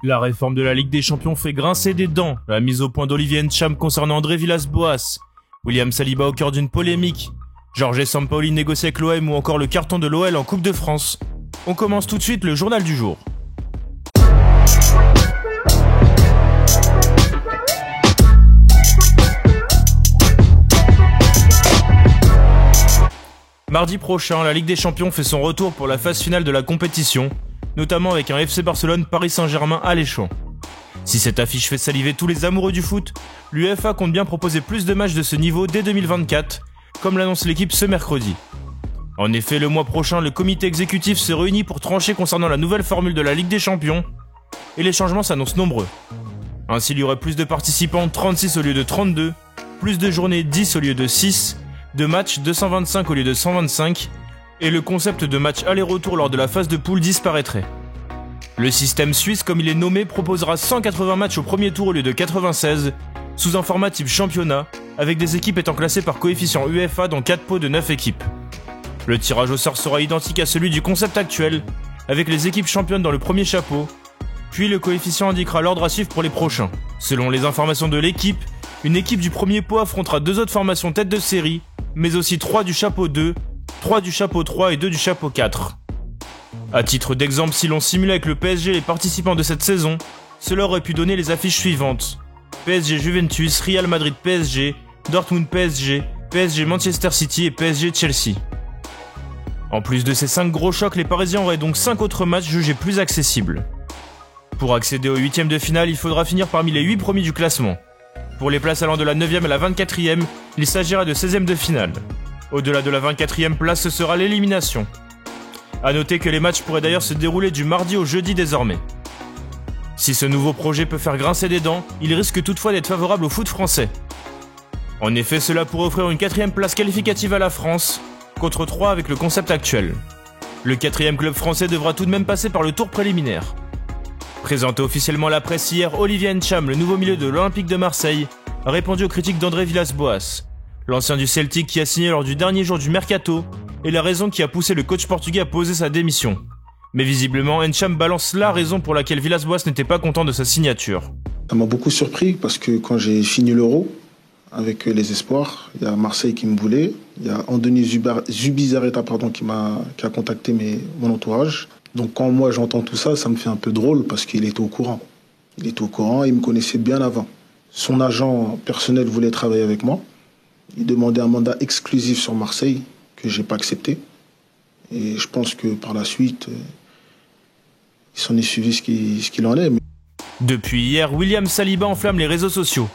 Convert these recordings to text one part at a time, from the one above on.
La réforme de la Ligue des Champions fait grincer des dents. La mise au point d'Olivier Ntcham concernant André Villas-Boas. William Saliba au cœur d'une polémique. Jorge Sampaoli négocie avec l'OM ou encore le carton de l'OL en Coupe de France. On commence tout de suite le journal du jour. Mardi prochain, la Ligue des Champions fait son retour pour la phase finale de la compétition, notamment avec un FC Barcelone Paris Saint-Germain alléchant. Si cette affiche fait saliver tous les amoureux du foot, l'UEFA compte bien proposer plus de matchs de ce niveau dès 2024, comme l'annonce l'équipe ce mercredi. En effet, le mois prochain, le comité exécutif se réunit pour trancher concernant la nouvelle formule de la Ligue des Champions, et les changements s'annoncent nombreux. Ainsi, il y aurait plus de participants, 36 au lieu de 32, plus de journées, 10 au lieu de 6, de matchs, 225 au lieu de 125, et le concept de match aller-retour lors de la phase de poule disparaîtrait. Le système suisse, comme il est nommé, proposera 180 matchs au premier tour au lieu de 96, sous un format type championnat, avec des équipes étant classées par coefficient UEFA dans 4 pots de 9 équipes. Le tirage au sort sera identique à celui du concept actuel, avec les équipes championnes dans le premier chapeau, puis le coefficient indiquera l'ordre à suivre pour les prochains. Selon les informations de l'équipe, une équipe du premier pot affrontera 2 autres formations tête de série, mais aussi 3 du chapeau 2, 3 du chapeau 3 et 2 du chapeau 4. À titre d'exemple, si l'on simulait avec le PSG les participants de cette saison, cela aurait pu donner les affiches suivantes: PSG Juventus, Real Madrid PSG, Dortmund PSG, PSG Manchester City et PSG Chelsea. En plus de ces 5 gros chocs, les Parisiens auraient donc 5 autres matchs jugés plus accessibles. Pour accéder aux 8e de finale, il faudra finir parmi les 8 premiers du classement. Pour les places allant de la 9e à la 24e, il s'agira de 16e de finale. Au-delà de la 24e place, ce sera l'élimination. A noter que les matchs pourraient d'ailleurs se dérouler du mardi au jeudi désormais. Si ce nouveau projet peut faire grincer des dents, il risque toutefois d'être favorable au foot français. En effet, cela pourrait offrir une 4e place qualificative à la France, contre 3 avec le concept actuel. Le 4e club français devra tout de même passer par le tour préliminaire. Présenté officiellement à la presse hier, Olivier Ntcham, le nouveau milieu de l'Olympique de Marseille, a répondu aux critiques d'André Villas-Boas, l'ancien du Celtic qui a signé lors du dernier jour du mercato, et la raison qui a poussé le coach portugais à poser sa démission. Mais visiblement, Ntcham balance la raison pour laquelle Villas-Boas n'était pas content de sa signature. Ça m'a beaucoup surpris parce que quand j'ai fini l'Euro avec les espoirs, il y a Marseille qui me voulait, il y a Andoni Zubizarreta qui a contacté mon entourage. Donc quand moi j'entends tout ça, ça me fait un peu drôle parce qu'il était au courant. Il était au courant, il me connaissait bien avant. Son agent personnel voulait travailler avec moi. Il demandait un mandat exclusif sur Marseille que j'ai pas accepté. Et je pense que par la suite, il s'en est suivi ce qu'il en est. Depuis hier, William Saliba enflamme les réseaux sociaux.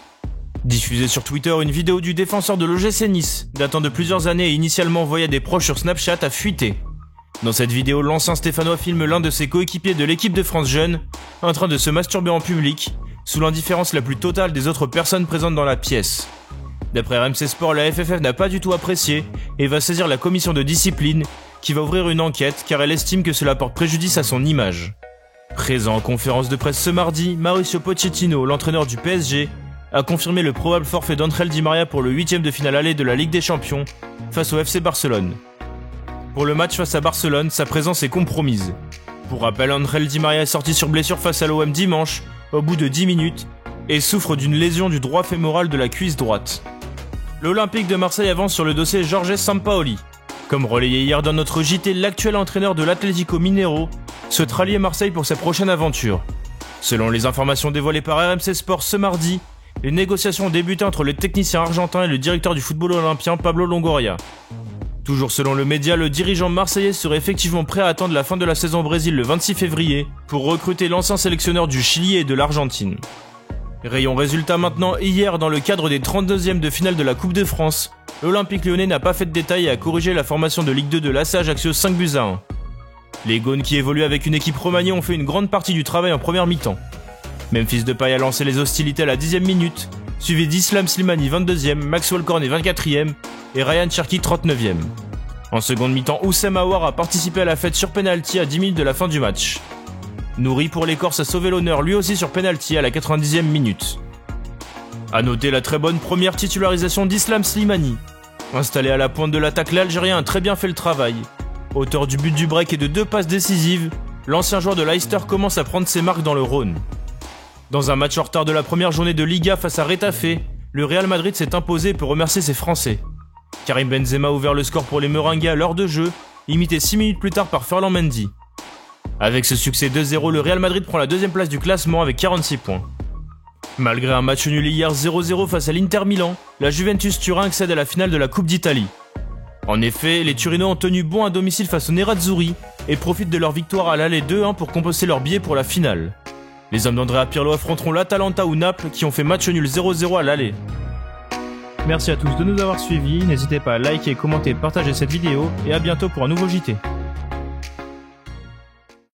Diffusée sur Twitter, une vidéo du défenseur de l'OGC Nice, datant de plusieurs années et initialement envoyée à des proches sur Snapchat, a fuité. Dans cette vidéo, l'ancien Stéphanois filme l'un de ses coéquipiers de l'équipe de France Jeune en train de se masturber en public, sous l'indifférence la plus totale des autres personnes présentes dans la pièce. D'après RMC Sport, la FFF n'a pas du tout apprécié et va saisir la commission de discipline qui va ouvrir une enquête car elle estime que cela porte préjudice à son image. Présent en conférence de presse ce mardi, Mauricio Pochettino, l'entraîneur du PSG, a confirmé le probable forfait d'Angel Di Maria pour le 8e de finale aller de la Ligue des Champions face au FC Barcelone. Pour le match face à Barcelone, sa présence est compromise. Pour rappel, Angel Di Maria est sorti sur blessure face à l'OM dimanche, au bout de 10 minutes, et souffre d'une lésion du droit fémoral de la cuisse droite. L'Olympique de Marseille avance sur le dossier Jorge Sampaoli. Comme relayé hier dans notre JT, l'actuel entraîneur de l'Atlético Mineiro souhaite rallier Marseille pour sa prochaine aventure. Selon les informations dévoilées par RMC Sport ce mardi, les négociations ont débuté entre le technicien argentin et le directeur du football olympien Pablo Longoria. Toujours selon le média, le dirigeant marseillais serait effectivement prêt à attendre la fin de la saison au Brésil le 26 février pour recruter l'ancien sélectionneur du Chili et de l'Argentine. Rayon résultat maintenant, hier dans le cadre des 32e de finale de la Coupe de France, l'Olympique Lyonnais n'a pas fait de détails et a corrigé la formation de Ligue 2 de l'AC Ajaccio 5-1. Les Gaunes qui évoluent avec une équipe remaniée ont fait une grande partie du travail en première mi-temps. Memphis Depay a lancé les hostilités à la 10e minute, suivi d'Islam Slimani 22e, Maxwell Cornet 24e et Ryan Cherki 39e. En seconde mi-temps, Oussem Aouar a participé à la fête sur penalty à 10 minutes de la fin du match. Nourri pour les Corses a sauvé l'honneur lui aussi sur penalty à la 90e minute. A noter la très bonne première titularisation d'Islam Slimani. Installé à la pointe de l'attaque, l'Algérien a très bien fait le travail. Auteur du but du break et de 2 passes décisives, l'ancien joueur de Leicester commence à prendre ses marques dans le Rhône. Dans un match en retard de la première journée de Liga face à Retafe, le Real Madrid s'est imposé et peut remercier ses Français. Karim Benzema a ouvert le score pour les Merengues à l'heure de jeu, imité 6 minutes plus tard par Ferland Mendy. Avec ce succès 2-0, le Real Madrid prend la deuxième place du classement avec 46 points. Malgré un match nul hier 0-0 face à l'Inter Milan, la Juventus Turin accède à la finale de la Coupe d'Italie. En effet, les Turinois ont tenu bon à domicile face aux Nerazzurri et profitent de leur victoire à l'aller 2-1 pour composter leur billet pour la finale. Les hommes d'Andrea Pirlo affronteront l'Atalanta ou Naples qui ont fait match nul 0-0 à l'aller. Merci à tous de nous avoir suivis, n'hésitez pas à liker, commenter, partager cette vidéo et à bientôt pour un nouveau JT.